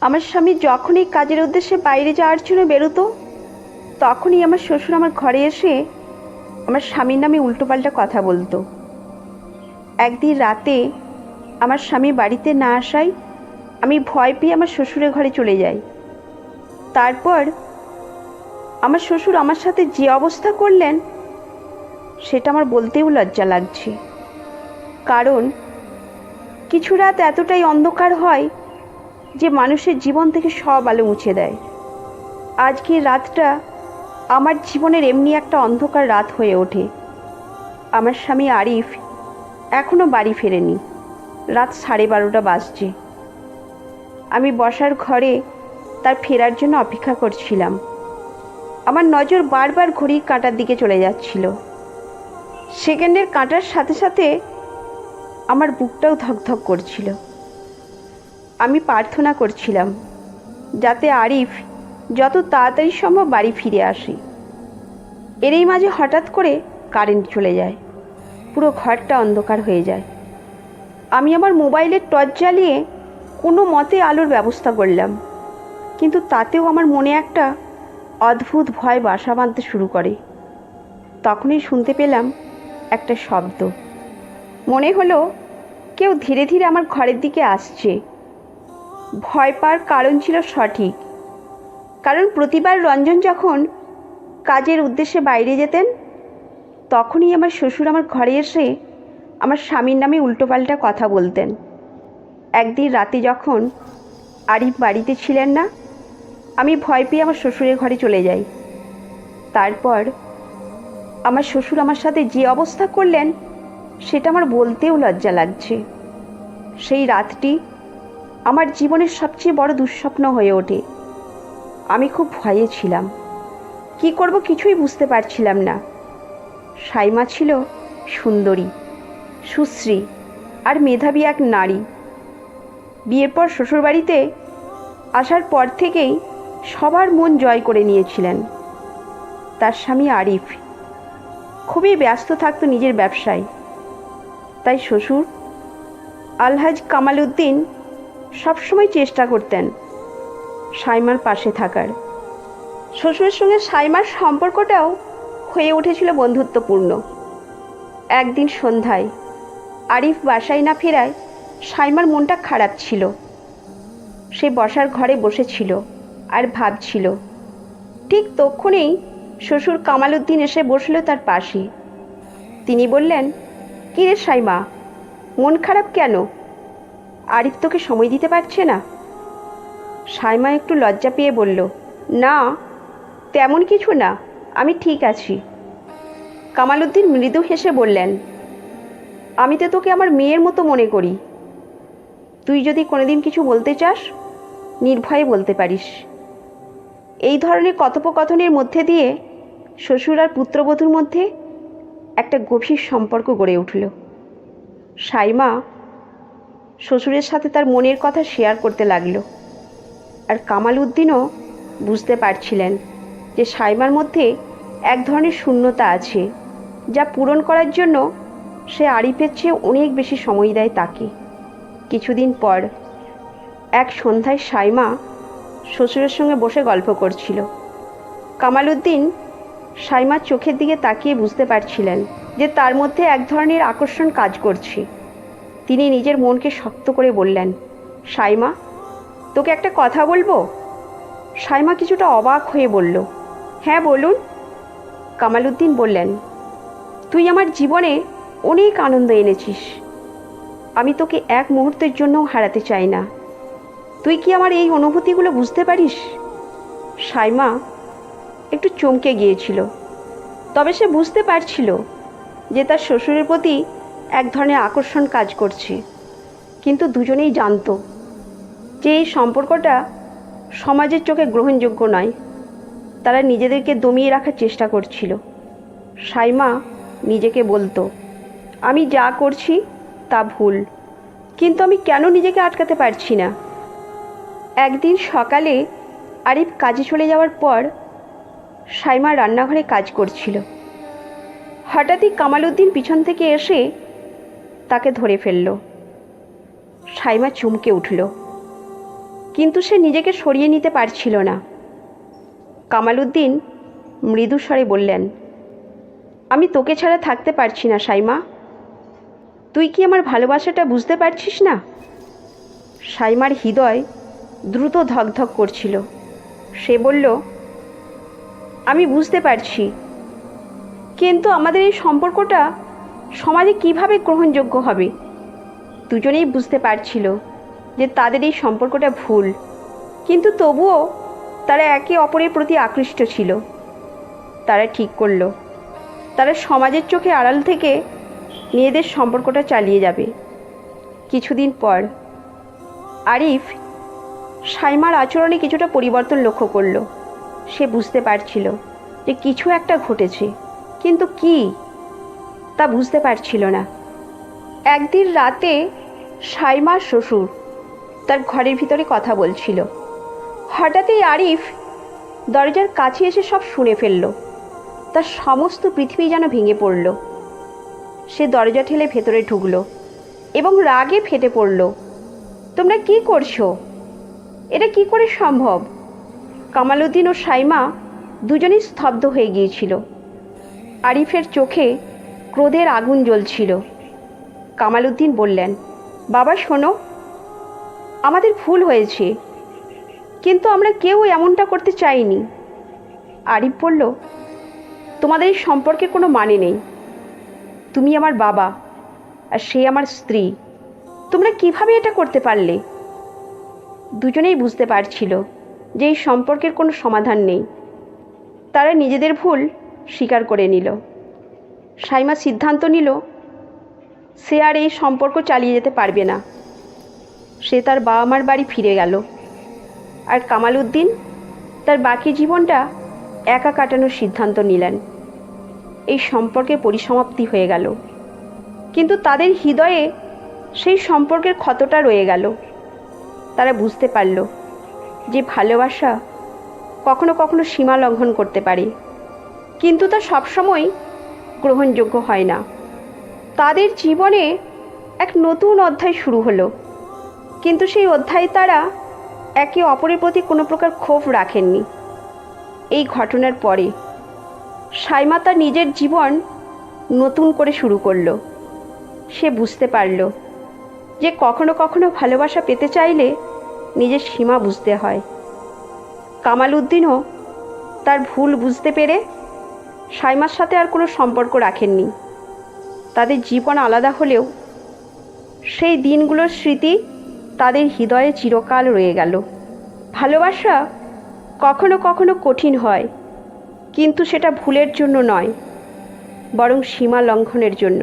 আমার স্বামী যখনই কাজের উদ্দেশ্যে বাইরে যাওয়ার জন্য বেরোতো, তখনই আমার শ্বশুর আমার ঘরে এসে আমার স্বামীর নামে উল্টোপাল্টা কথা বলতো। একদিন রাতে আমার স্বামী বাড়িতে না আসায় আমি ভয় পেয়ে আমার শ্বশুরের ঘরে চলে যাই। তারপর আমার শ্বশুর আমার সাথে যে অবস্থা করলেন সেটা আমার বলতেও লজ্জা লাগছে। কারণ কিছু রাত এতটাই অন্ধকার হয় যে মানুষের জীবন থেকে সব আলো মুছে দেয়। আজকের রাতটা আমার জীবনের এমনি একটা অন্ধকার রাত হয়ে ওঠে। আমার স্বামী আরিফ এখনও বাড়ি ফেরেনি। রাত 12:30 বাজছে। আমি বসার ঘরে তার ফেরার জন্য অপেক্ষা করছিলাম। আমার নজর বারবার ঘড়ির কাঁটার দিকে চলে যাচ্ছিল। সেকেন্ডের কাঁটার সাথে সাথে আমার বুকটাও ধকধক করছিল। আমি প্রার্থনা করছিলাম যাতে আরিফ যত তাড়াতাড়ি সম্ভব বাড়ি ফিরে আসে। এরই মাঝে হঠাৎ করে কারেন্ট চলে যায়। পুরো ঘরটা অন্ধকার হয়ে যায়। আমি আমার মোবাইলের টর্চ জ্বালিয়ে কোনো মতে আলোর ব্যবস্থা করলাম, কিন্তু তাতেও আমার মনে একটা অদ্ভুত ভয় বাসা বাঁধতে শুরু করে। তখনই শুনতে পেলাম একটা শব্দ। মনে হলো কেউ ধীরে ধীরে আমার ঘরের দিকে আসছে। ভয় পাওয়ার কারণ ছিল সঠিক, কারণ প্রতিবার রঞ্জন যখন কাজের উদ্দেশ্যে বাইরে যেতেন, তখনই আমার শ্বশুর আমার ঘরে এসে আমার স্বামীর নামে উল্টোপাল্টা কথা বলতেন। একদিন রাতে যখন আরিফ বাড়িতে ছিলেন না, আমি ভয় পেয়ে আমার শ্বশুরের ঘরে চলে যাই। তারপর আমার শ্বশুর আমার সাথে যে অবস্থা করলেন সেটা আমার বলতেও লজ্জা লাগছে। সেই রাতটি আমার জীবনের সবচেয়ে বড় দুঃস্বপ্ন হয়ে ওঠে। আমি খুব ভয়ে ছিলাম। কি করব কিছুই বুঝতে পারছিলাম না। সাইমা ছিল সুন্দরী, সুশ্রী আর মেধাবী এক নারী। বিয়ের পর শ্বশুরবাড়িতে আসার পর থেকেই সবার মন জয় করে নিয়েছিলেন। তার স্বামী আরিফ খুবই ব্যস্ত থাকতো নিজের ব্যবসায়। তাই শ্বশুর আলহাজ কামাল উদ্দিন সবসময় চেষ্টা করতেন সাইমার পাশে থাকার। শ্বশুরের সঙ্গে সাইমার সম্পর্কটাও হয়ে উঠেছিল বন্ধুত্বপূর্ণ। একদিন সন্ধ্যায় আরিফ বাসায় না ফেরায় সাইমার মনটা খারাপ ছিল। সে বসার ঘরে বসেছিল আর ভাবছিল। ঠিক তক্ষুনি শ্বশুর কামাল উদ্দিন এসে বসল তার পাশে। তিনি বললেন, কী রে সাইমা, মন খারাপ কেন? আরিফ তোকে সময় দিতে পারছে না? সাইমা একটু লজ্জা পেয়ে বলল, না তেমন কিছু না, আমি ঠিক আছি। কামাল উদ্দিন মৃদু হেসে বললেন, আমি তো তোকে আমার মেয়ের মতো মনে করি। তুই যদি কোনোদিন কিছু বলতে চাস নির্ভয়ে বলতে পারিস। এই ধরনের কথোপকথনের মধ্যে দিয়ে শ্বশুর আর পুত্রবধূর মধ্যে একটা গভীর সম্পর্ক গড়ে উঠল। সাইমা শ্বশুরের সাথে তার মনের কথা শেয়ার করতে লাগলো। আর কামাল উদ্দিনও বুঝতে পারছিলেন যে সাইমার মধ্যে এক ধরনের শূন্যতা আছে, যা পূরণ করার জন্য সে আরিফের চেয়ে অনেক বেশি সময় দেয় তাকে। কিছুদিন পর এক সন্ধ্যায় সাইমা শ্বশুরের সঙ্গে বসে গল্প করছিল। কামাল উদ্দিন সাইমার চোখের দিকে তাকিয়ে বুঝতে পারছিলেন যে তার মধ্যে এক ধরনের আকর্ষণ কাজ করছে। তিনি নিজের মনকে শক্ত করে বললেন, সাইমা, তোকে একটা কথা বলবো? সাইমা কিছুটা অবাক হয়ে বলল, হ্যাঁ বলুন। কামাল উদ্দিন বললেন, তুই আমার জীবনে অনেক আনন্দ এনেছিস। আমি তোকে এক মুহূর্তের জন্যও হারাতে চাই না। তুই কি আমার এই অনুভূতিগুলো বুঝতে পারিস? সাইমা একটু চমকে গিয়েছিল, তবে সে বুঝতে পারছিল যে তার শ্বশুরের প্রতি এক ধরনের আকর্ষণ কাজ করছে। কিন্তু দুজনেই জানতো যে এই সম্পর্কটা সমাজের চোখে গ্রহণযোগ্য নয়। তারা নিজেদেরকে দমিয়ে রাখার চেষ্টা করছিল। সাইমা নিজেকে বলতো, আমি যা করছি তা ভুল, কিন্তু আমি কেন নিজেকে আটকাতে পারছি না? একদিন সকালে আরিফ কাজে চলে যাওয়ার পর সাইমা রান্নাঘরে কাজ করছিল। হঠাৎই কামাল উদ্দিন পিছন থেকে এসে তাকে ধরে ফেলল। সাইমা চমকে উঠল। কিন্তু সে নিজেকে সরিয়ে নিতে পারছিল না। কামালউদ্দিন মৃদু স্বরে বললেন, আমি তোকে ছাড়া থাকতে পারছি না সাইমা। তুই কি আমার ভালোবাসাটা বুঝতে পারছিস না? সাইমার হৃদয় দ্রুত ধকধক করছিল। সে বলল, আমি বুঝতে পারছি, কিন্তু আমাদের এই সম্পর্কটা সমাজে কিভাবে গ্রহণযোগ্য হবে? দুজনেই বুঝতে পারছিল যে তাদের এই সম্পর্কটা ভুল, কিন্তু তবুও তারা একে অপরের প্রতি আকৃষ্ট ছিল। তারা ঠিক করলো তারা সমাজের চোখে আড়াল থেকে নিজেদের সম্পর্কটা চালিয়ে যাবে। কিছুদিন পর আরিফ সাইমার আচরণে কিছুটা পরিবর্তন লক্ষ্য করল। সে বুঝতে পারছিল যে কিছু একটা ঘটেছে, কিন্তু কি তা বুঝতে পারছিল না। একদিন রাতে সাইমার শ্বশুর তার ঘরের ভিতরে কথা বলছিল। হঠাৎই আরিফ দরজার কাছে এসে সব শুনে ফেলল। তার সমস্ত পৃথিবী যেন ভেঙে পড়ল। সে দরজা ঠেলে ভেতরে ঢুকল এবং রাগে ফেটে পড়ল। তোমরা কি করছো? এটা কি করে সম্ভব? কামালউদ্দিন ও সাইমা দুজনেই স্তব্ধ হয়ে গিয়েছিল। আরিফের চোখে ক্রোধের আগুন জ্বলছিল। কামালউদ্দিন বললেন, বাবা শোনো, আমাদের ভুল হয়েছে, কিন্তু আমরা কেউ এমনটা করতে চাইনি। আরিফ বলল, তোমাদের এই সম্পর্কে কোনো মানে নেই। তুমি আমার বাবা আর সে আমার স্ত্রী। তোমরা কিভাবে এটা করতে পারলে? দুজনেই বুঝতে পারছিল যে এই সম্পর্কের কোনো সমাধান নেই। তারা নিজেদের ভুল স্বীকার করে নিল। সাইমা সিদ্ধান্ত নিল সে আর এই সম্পর্ক চালিয়ে যেতে পারবে না। সে তার বাবা মার বাড়ি ফিরে গেল। আর কামালউদ্দিন তার বাকি জীবনটা একা কাটানোর সিদ্ধান্ত নিলেন। এই সম্পর্কের পরিসমাপ্তি হয়ে গেল, কিন্তু তাদের হৃদয়ে সেই সম্পর্কের ক্ষতটা রয়ে গেল। তারা বুঝতে পারল যে ভালোবাসা কখনো কখনো সীমা লঙ্ঘন করতে পারে, কিন্তু তা সবসময় গ্রহণযোগ্য হয় না। তাদের জীবনে এক নতুন অধ্যায় শুরু হলো, কিন্তু সেই অধ্যায়ে তারা একে অপরের প্রতি কোনো প্রকার ক্ষোভ রাখেননি। এই ঘটনার পরে সাইমা তার নিজের জীবন নতুন করে শুরু করলো। সে বুঝতে পারল যে কখনো কখনো ভালোবাসা পেতে চাইলে নিজের সীমা বুঝতে হয়। কামালউদ্দিনও তার ভুল বুঝতে পেরে সাইমার সাথে আর কোনো সম্পর্ক রাখেননি। তাদের জীবন আলাদা হলেও সেই দিনগুলোর স্মৃতি তাদের হৃদয়ে চিরকাল রয়ে গেল। ভালোবাসা কখনো কখনো কঠিন হয়, কিন্তু সেটা ভুলের জন্য নয়, বরং সীমা লঙ্ঘনের জন্য।